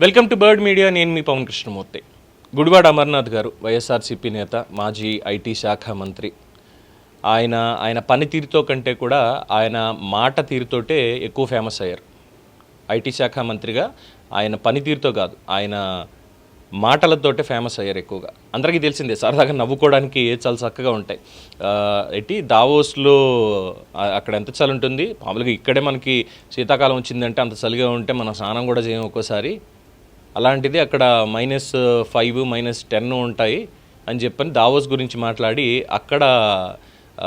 Welcome to bird media. నేను మీ పవన్ కృష్ణమూర్తి. గుడివాడ అమర్నాథ్ గారు వైఎస్ఆర్సీపీ నేత, మాజీ ఐటీ శాఖ మంత్రి. ఆయన పనితీరుతో కంటే కూడా ఆయన మాట తీరుతోటే ఎక్కువ ఫేమస్ అయ్యారు. ఐటీ శాఖ మంత్రిగా ఆయన పనితీరుతో కాదు, ఆయన మాటలతోటే ఫేమస్ అయ్యారు ఎక్కువగా. అందరికీ తెలిసిందే, సరదాగా నవ్వుకోవడానికి చాలా చక్కగా ఉంటాయి. దావోస్లో అక్కడ ఎంత చలి ఉంటుంది, మామూలుగా ఇక్కడే మనకి శీతాకాలం వచ్చిందంటే అంత చలిగా ఉంటే మనం స్నానం కూడా చేయం ఒక్కోసారి. అలాంటిది అక్కడ -5 -10 ఉంటాయి అని చెప్పని దావోస్ గురించి మాట్లాడి అక్కడ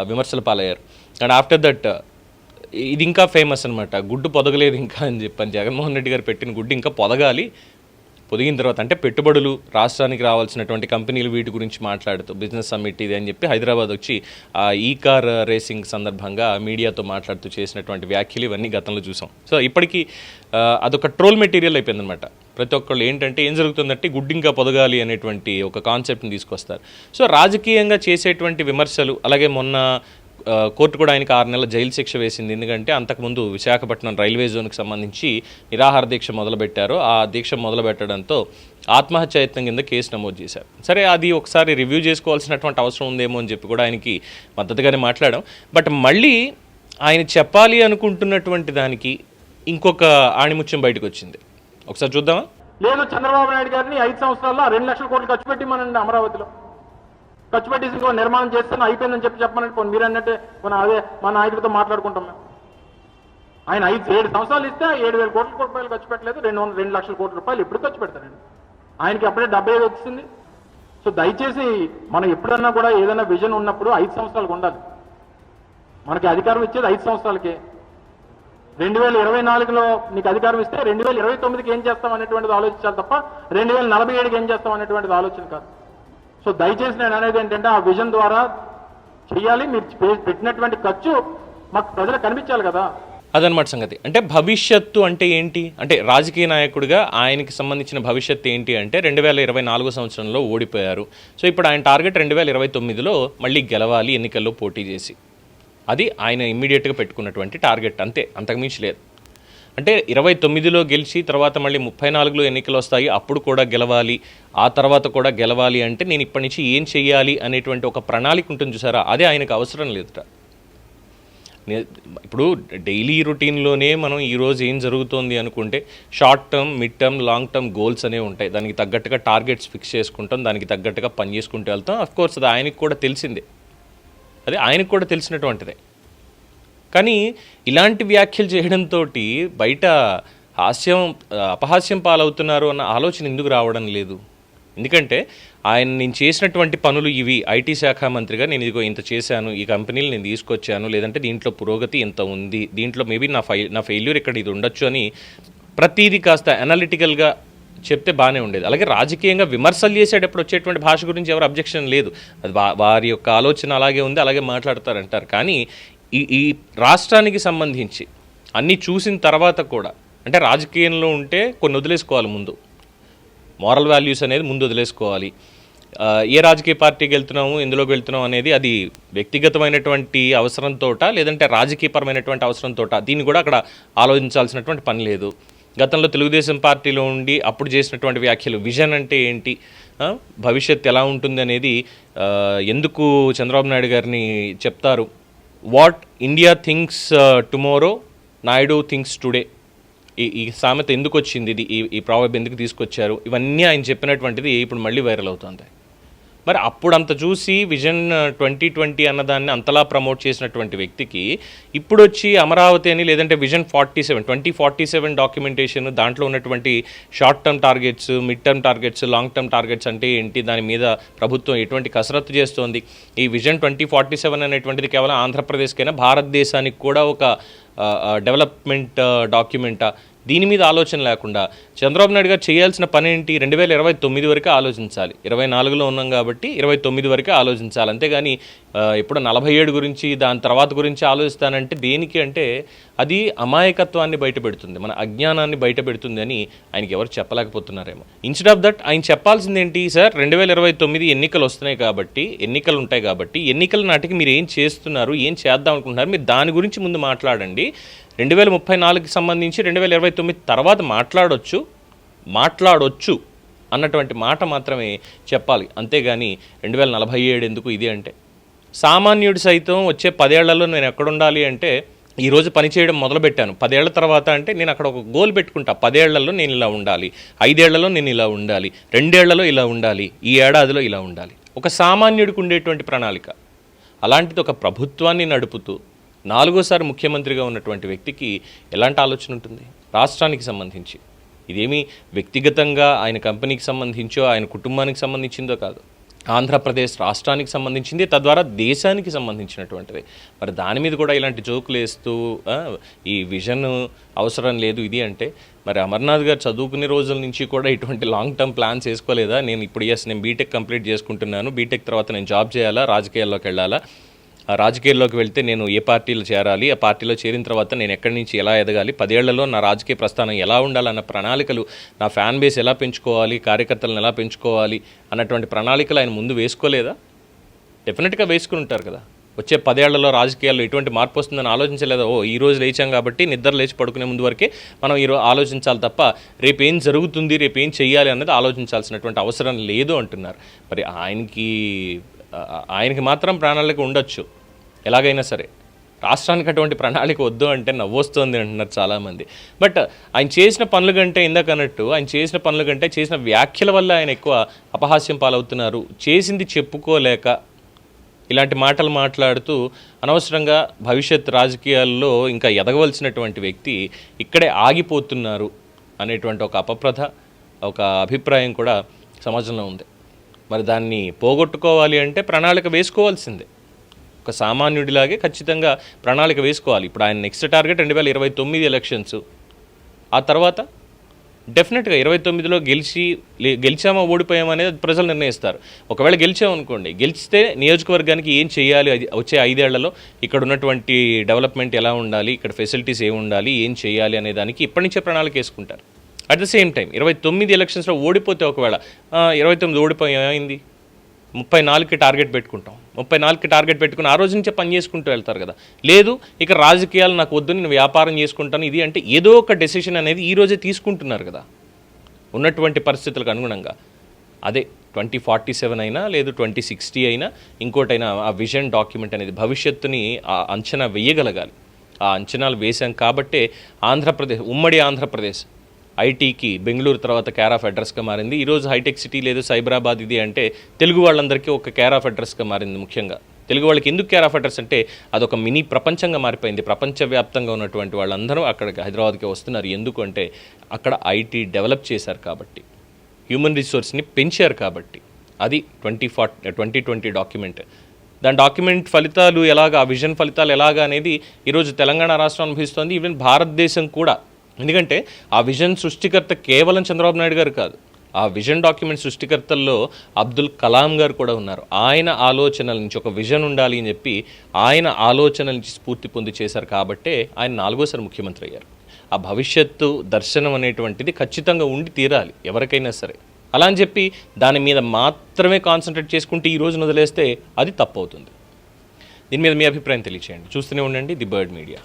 విమర్శలు పాలయ్యారు. అండ్ ఆఫ్టర్ దట్ ఇది ఇంకా ఫేమస్ అనమాట. గుడ్డు పొదగలేదు ఇంకా అని చెప్పని జగన్మోహన్ రెడ్డి గారు పెట్టిన గుడ్డు ఇంకా పొదగాలి. పొదిగిన తర్వాత అంటే పెట్టుబడులు, రాష్ట్రానికి రావాల్సినటువంటి కంపెనీలు, వీటి గురించి మాట్లాడుతూ బిజినెస్ సమ్మిట్ ఇది అని చెప్పి హైదరాబాద్ వచ్చి ఈ కార్ రేసింగ్ సందర్భంగా మీడియాతో మాట్లాడుతూ చేసినటువంటి వ్యాఖ్యలు ఇవన్నీ గతంలో చూసాం. సో ఇప్పటికీ అదొక ట్రోల్ మెటీరియల్ అయిపోయిందనమాట. ప్రతి ఒక్కళ్ళు ఏంటంటే ఏం జరుగుతుందంటే గుడ్డు ఇంకా పొదగాలి అనేటువంటి ఒక కాన్సెప్ట్ని తీసుకొస్తారు. సో రాజకీయంగా చేసేటువంటి విమర్శలు, అలాగే మొన్న కోర్టు కూడా ఆయనకి 6 నెలల జైలు శిక్ష వేసింది. ఎందుకంటే అంతకుముందు విశాఖపట్నం రైల్వే జోన్కి సంబంధించి నిరాహార దీక్ష మొదలుపెట్టారు. ఆ దీక్ష మొదలుపెట్టడంతో ఆత్మహత్య యత్నం కింద కేసు నమోదు చేశారు. సరే, అది ఒకసారి రివ్యూ చేసుకోవాల్సినటువంటి అవసరం ఉందేమో అని చెప్పి కూడా ఆయనకి మద్దతుగానే మాట్లాడాం. బట్ మళ్ళీ ఆయన చెప్పాలి అనుకుంటున్నటువంటి దానికి ఇంకొక ఆణిముత్యం బయటకు వచ్చింది. ఒకసారి చూద్దామా? లేదు, చంద్రబాబు నాయుడు గారిని 5 సంవత్సరాల్లో 2 లక్షల కోట్లు ఖర్చు పెట్టి అమరావతిలో ఖర్చు పెట్టేసి నిర్మాణం చేస్తే అయిపోయిందని చెప్పమని మీరు అన్నట్టే అదే మన నాయకుడితో మాట్లాడుకుంటాం మేము. ఆయన 7 సంవత్సరాలు ఇస్తే 7,000 కోట్ల రూపాయలు ఖర్చు పెట్టలేదు, 2 లక్షల కోట్ల రూపాయలు ఎప్పుడు ఖర్చు పెడతారండి? ఆయనకి అప్పుడే 75 వచ్చింది. సో దయచేసి మనం ఎప్పుడన్నా కూడా ఏదైనా విజన్ ఉన్నప్పుడు 5 సంవత్సరాలకు ఉండాలి. మనకి అధికారం ఇచ్చేది 5 సంవత్సరాలకే. 2024లో నీకు అధికారం ఇస్తే 2029కి ఏం చేస్తాం అనేటువంటిది ఆలోచించాలి తప్ప 2047కి ఏం చేస్తాం అనేటువంటిది ఆలోచన కాదు. సో దయచేసి నేను అనేది ఏంటంటే ఆ విజన్ ద్వారా చేయాలి. మీరు పెట్టినటువంటి ఖర్చు మాకు ప్రజలకు కనిపించాలి కదా. అదనమాట సంగతి. అంటే భవిష్యత్తు అంటే ఏంటి అంటే రాజకీయ నాయకుడిగా ఆయనకి సంబంధించిన భవిష్యత్తు ఏంటి అంటే 2024 సంవత్సరంలో ఓడిపోయారు. సో ఇప్పుడు ఆయన టార్గెట్ 2029లో మళ్ళీ గెలవాలి, ఎన్నికల్లో పోటీ చేసి. అది ఆయన ఇమ్మీడియట్గా పెట్టుకున్నటువంటి టార్గెట్, అంతే, అంతకుమించి లేదు. అంటే 29లో గెలిచి తర్వాత మళ్ళీ 34లో ఎన్నికలు వస్తాయి, అప్పుడు కూడా గెలవాలి, ఆ తర్వాత కూడా గెలవాలి అంటే నేను ఇప్పటి నుంచి ఏం చెయ్యాలి అనేటువంటి ఒక ప్రణాళిక ఉంటుంది చూసారా, అదే ఆయనకు అవసరం లేదుట. ఇప్పుడు డైలీ రొటీన్లోనే మనం ఈరోజు ఏం జరుగుతోంది అనుకుంటే short term, mid term, long term goals అనేవి ఉంటాయి. దానికి తగ్గట్టుగా టార్గెట్స్ ఫిక్స్ చేసుకుంటాం, దానికి తగ్గట్టుగా పని చేసుకుంటూ వెళ్తాం. అఫ్కోర్స్ అది ఆయనకు కూడా తెలిసిందే, అది ఆయనకు కూడా తెలిసినటువంటిదే. కానీ ఇలాంటి వ్యాఖ్యలు చేయడంతో బయట అపహాస్యం పాలవుతున్నారు అన్న ఆలోచన ఎందుకు రావడం లేదు? ఎందుకంటే నేను చేసినటువంటి పనులు ఇవి, ఐటీ శాఖ మంత్రిగా నేను ఇదిగో ఇంత చేశాను, ఈ కంపెనీలు నేను తీసుకొచ్చాను, లేదంటే దీంట్లో పురోగతి ఇంత ఉంది, దీంట్లో మేబీ నా ఫెయిల్యూర్ ఇక్కడ ఇది ఉండొచ్చు అని ప్రతీది కాస్త అనలిటికల్గా చెప్తే బాగానే ఉండేది. అలాగే రాజకీయంగా విమర్శలు చేసేటప్పుడు వచ్చేటువంటి భాష గురించి ఎవరు అబ్జెక్షన్ లేదు, అది వారి యొక్క ఆలోచన అలాగే ఉంది, అలాగే మాట్లాడతారంటారు. కానీ ఈ రాష్ట్రానికి సంబంధించి అన్నీ చూసిన తర్వాత కూడా, అంటే రాజకీయంలో ఉంటే కొన్ని వదిలేసుకోవాలి, ముందు మోరల్ వాల్యూస్ అనేది ముందు వదిలేసుకోవాలి. ఏ రాజకీయ పార్టీకి వెళ్తున్నాము, ఎందులోకి వెళ్తున్నాం అనేది అది వ్యక్తిగతమైనటువంటి అవసరంతో లేదంటే రాజకీయపరమైనటువంటి అవసరంతో దీన్ని కూడా అక్కడ ఆలోచించాల్సినటువంటి పని లేదు. గతంలో తెలుగుదేశం పార్టీలో ఉండి అప్పుడు చేసినటువంటి వ్యాఖ్యలు, విజన్ అంటే ఏంటి, భవిష్యత్ ఎలా ఉంటుంది అనేది ఎందుకు చంద్రబాబు నాయుడు గారిని చెప్తారు, what India thinks tomorrow Naidu thinks today, ఈ సామెత ఎందుకు వచ్చింది, ఇది ఈ ప్రాబబ్ ఎందుకు తీసుకొచ్చారు, ఇవన్నీ ఆయన చెప్పినటువంటిది ఇప్పుడు మళ్ళీ వైరల్ అవుతుంది. మరి అప్పుడు అంత చూసి విజన్ 2020 అన్నదాన్ని అంతలా ప్రమోట్ చేసినటువంటి వ్యక్తికి ఇప్పుడు వచ్చి అమరావతి అని, లేదంటే విజన్ 2047 డాక్యుమెంటేషన్, దాంట్లో ఉన్నటువంటి short term targets, mid term targets, long term targets అంటే ఏంటి, దాని మీద ప్రభుత్వం ఎటువంటి కసరత్తు చేస్తోంది, ఈ విజన్ 2047 అనేటువంటిది కేవలం ఆంధ్రప్రదేశ్కైనా భారతదేశానికి కూడా ఒక డెవలప్మెంట్ డాక్యుమెంటా, దీని మీద ఆలోచన లేకుండా చంద్రబాబు నాయుడు గారు చేయాల్సిన పని ఏంటి, 2029 వరకే ఆలోచించాలి. 24లో ఉన్నాం కాబట్టి 29 వరకే ఆలోచించాలి, అంతేగాని ఇప్పుడు 47 గురించి దాని తర్వాత గురించి ఆలోచిస్తానంటే దేనికి అంటే అది అమాయకత్వాన్ని బయటపెడుతుంది, మన అజ్ఞానాన్ని బయటపెడుతుంది అని ఆయనకి ఎవరు చెప్పలేకపోతున్నారేమో. ఇన్స్టెడ్ ఆఫ్ దట్ ఆయన చెప్పాల్సింది ఏంటి, సార్ 2029 ఎన్నికలు వస్తున్నాయి కాబట్టి, ఎన్నికలు ఉంటాయి కాబట్టి, ఎన్నికల నాటికి మీరు ఏం చేస్తున్నారు, ఏం చేద్దాం అనుకుంటున్నారు, మీరు దాని గురించి ముందు మాట్లాడండి. 2034కి సంబంధించి 2029 తర్వాత మాట్లాడొచ్చు, మాట్లాడొచ్చు అన్నటువంటి మాట మాత్రమే చెప్పాలి. అంతేగాని 2047 ఎందుకు ఇది అంటే, సామాన్యుడు సైతం వచ్చే 10 ఏళ్లలో నేను ఎక్కడుండాలి అంటే, ఈరోజు పనిచేయడం మొదలుపెట్టాను 10 ఏళ్ల తర్వాత అంటే నేను అక్కడ ఒక గోల్ పెట్టుకుంటా. 10 ఏళ్లలో నేను ఇలా ఉండాలి, 5 ఏళ్లలో నేను ఇలా ఉండాలి, 2 ఏళ్లలో ఇలా ఉండాలి, ఈ ఏడాదిలో ఇలా ఉండాలి. ఒక సామాన్యుడికి ఉండేటువంటి ప్రణాళిక. అలాంటిది ఒక ప్రభుత్వాన్ని నడుపుతూ 4వ సారి ముఖ్యమంత్రిగా ఉన్నటువంటి వ్యక్తికి ఎలాంటి ఆలోచన ఉంటుంది రాష్ట్రానికి సంబంధించి? ఇదేమీ వ్యక్తిగతంగా ఆయన కంపెనీకి సంబంధించో ఆయన కుటుంబానికి సంబంధించిందో కాదు, ఆంధ్రప్రదేశ్ రాష్ట్రానికి సంబంధించింది, తద్వారా దేశానికి సంబంధించినటువంటిది. మరి దాని మీద కూడా ఇలాంటి జోకులు వేస్తూ ఈ విజన్ అవసరం లేదు ఇది అంటే, మరి అమర్నాథ్ గారు చదువుకునే రోజుల నుంచి కూడా ఇటువంటి లాంగ్ టర్మ్ ప్లాన్స్ వేసుకోలేదా? నేను ఇప్పుడు నేను బీటెక్ కంప్లీట్ చేసుకుంటున్నాను, బీటెక్ తర్వాత నేను జాబ్ చేయాలా, రాజకీయాల్లోకి వెళ్ళాలా, ఆ రాజకీయాల్లోకి వెళ్తే నేను ఏ పార్టీలో చేరాలి, ఆ పార్టీలో చేరిన తర్వాత నేను ఎక్కడి నుంచి ఎలా ఎదగాలి, 10 ఏళ్లలో నా రాజకీయ ప్రస్థానం ఎలా ఉండాలన్న ప్రణాళికలు, నా ఫ్యాన్ బేస్ ఎలా పెంచుకోవాలి, కార్యకర్తలను ఎలా పెంచుకోవాలి అన్నటువంటి ప్రణాళికలు ఆయన ముందు వేసుకోలేదా? డెఫినెట్గా వేసుకుని ఉంటారు కదా. వచ్చే 10 ఏళ్లలో రాజకీయాల్లో ఎటువంటి మార్పు వస్తుందని ఆలోచించలేదా? ఈ రోజు లేచాం కాబట్టి నిద్ర లేచి పడుకునే ముందు వరకే మనం ఈరోజు ఆలోచించాలి తప్ప రేపు ఏం జరుగుతుంది, రేపు ఏం చెయ్యాలి అన్నది ఆలోచించాల్సినటువంటి అవసరం లేదు అంటున్నారు. మరి ఆయనకి మాత్రం ప్రణాళిక ఉండొచ్చు ఎలాగైనా సరే, రాష్ట్రానికి అటువంటి ప్రణాళిక వద్దు అంటే నవ్వొస్తుంది అంటున్నారు చాలామంది. బట్ ఆయన చేసిన పనుల కంటే, ఇందాక అన్నట్టు ఆయన చేసిన పనుల కంటే చేసిన వ్యాఖ్యల వల్ల ఆయన ఎక్కువ అపహాస్యం పాలవుతున్నారు. చేసింది చెప్పుకోలేక ఇలాంటి మాటలు మాట్లాడుతూ అనవసరంగా భవిష్యత్ రాజకీయాల్లో ఇంకా ఎదగవలసినటువంటి వ్యక్తి ఇక్కడే ఆగిపోతున్నారు అనేటువంటి ఒక అపప్రథ, ఒక అభిప్రాయం కూడా సమాజంలో ఉంది. మరి దాన్ని పోగొట్టుకోవాలి అంటే ప్రణాళిక వేసుకోవాల్సిందే. ఒక సామాన్యుడిలాగే ఖచ్చితంగా ప్రణాళిక వేసుకోవాలి. ఇప్పుడు ఆయన నెక్స్ట్ టార్గెట్ 2029 ఎలక్షన్స్. ఆ తర్వాత డెఫినెట్గా 29లో గెలిచామా ఓడిపోయామా అనేది ప్రజలు నిర్ణయిస్తారు. ఒకవేళ గెలిచామనుకోండి, గెలిస్తే నియోజకవర్గానికి ఏం చేయాలి, వచ్చే 5 ఏళ్లలో ఇక్కడ ఉన్నటువంటి డెవలప్మెంట్ ఎలా ఉండాలి, ఇక్కడ ఫెసిలిటీస్ ఏమి ఉండాలి, ఏం చేయాలి అనే దానికి ఇప్పటి నుంచే ప్రణాళిక వేసుకుంటారు. అట్ ద సేమ్ టైం 29 ఎలక్షన్స్లో ఓడిపోతే, ఒకవేళ 29 ఓడిపోయింది, 34కి టార్గెట్ పెట్టుకుంటాం. 34కి టార్గెట్ పెట్టుకుని ఆ రోజు నుంచే పని చేసుకుంటూ వెళ్తారు కదా. లేదు ఇక రాజకీయాలు నాకు వద్దు, నేను వ్యాపారం చేసుకుంటాను ఇది అంటే ఏదో ఒక డెసిషన్ అనేది ఈ రోజే తీసుకుంటున్నారు కదా ఉన్నటువంటి పరిస్థితులకు అనుగుణంగా. అదే 2047 అయినా లేదు 2060 అయినా ఇంకోటైనా ఆ విజన్ డాక్యుమెంట్ అనేది భవిష్యత్తుని అంచనా వేయగలగాలి. ఆ అంచనాలు వేశాం కాబట్టే ఆంధ్రప్రదేశ్, ఉమ్మడి ఆంధ్రప్రదేశ్ ఐటీకి బెంగళూరు తర్వాత కేర్ ఆఫ్ అడ్రస్గా మారింది. ఈరోజు హైటెక్ సిటీ లేదు సైబరాబాద్ ఇది అంటే తెలుగు వాళ్ళందరికీ ఒక కేర్ ఆఫ్ అడ్రస్గా మారింది. ముఖ్యంగా తెలుగు వాళ్ళకి ఎందుకు కేర్ ఆఫ్ అడ్రస్ అంటే అదొక మినీ ప్రపంచంగా మారిపోయింది. ప్రపంచవ్యాప్తంగా ఉన్నటువంటి వాళ్ళందరూ అక్కడికి హైదరాబాద్కి వస్తున్నారు. ఎందుకు అంటే అక్కడ ఐటీ డెవలప్ చేశారు కాబట్టి, హ్యూమన్ రిసోర్స్ని పెంచారు కాబట్టి. అది 2020 డాక్యుమెంట్. దాని డాక్యుమెంట్ ఫలితాలు ఎలాగా, ఆ విజన్ ఫలితాలు ఎలాగా అనేది ఈరోజు తెలంగాణ రాష్ట్రం అనుభవిస్తోంది, ఈవెన్ భారతదేశం కూడా. ఎందుకంటే ఆ విజన్ సృష్టికర్త కేవలం చంద్రబాబు నాయుడు గారు కాదు, ఆ విజన్ డాక్యుమెంట్ సృష్టికర్తల్లో అబ్దుల్ కలాం గారు కూడా ఉన్నారు. ఆయన ఆలోచనల నుంచి ఒక విజన్ ఉండాలి అని చెప్పి ఆయన ఆలోచనల నుంచి స్ఫూర్తి పొంది చేశారు కాబట్టే ఆయన 4వ సారి ముఖ్యమంత్రి అయ్యారు. ఆ భవిష్యత్తు దర్శనం అనేటువంటిది ఖచ్చితంగా ఉండి తీరాలి ఎవరికైనా సరే. అలా అని చెప్పి దాని మీద మాత్రమే కాన్సన్ట్రేట్ చేసుకుంటే ఈ రోజున వదిలేస్తే అది తప్పు అవుతుంది. దీని మీద మీ అభిప్రాయం తెలియచేయండి. చూస్తూనే ఉండండి ది బర్డ్ మీడియా.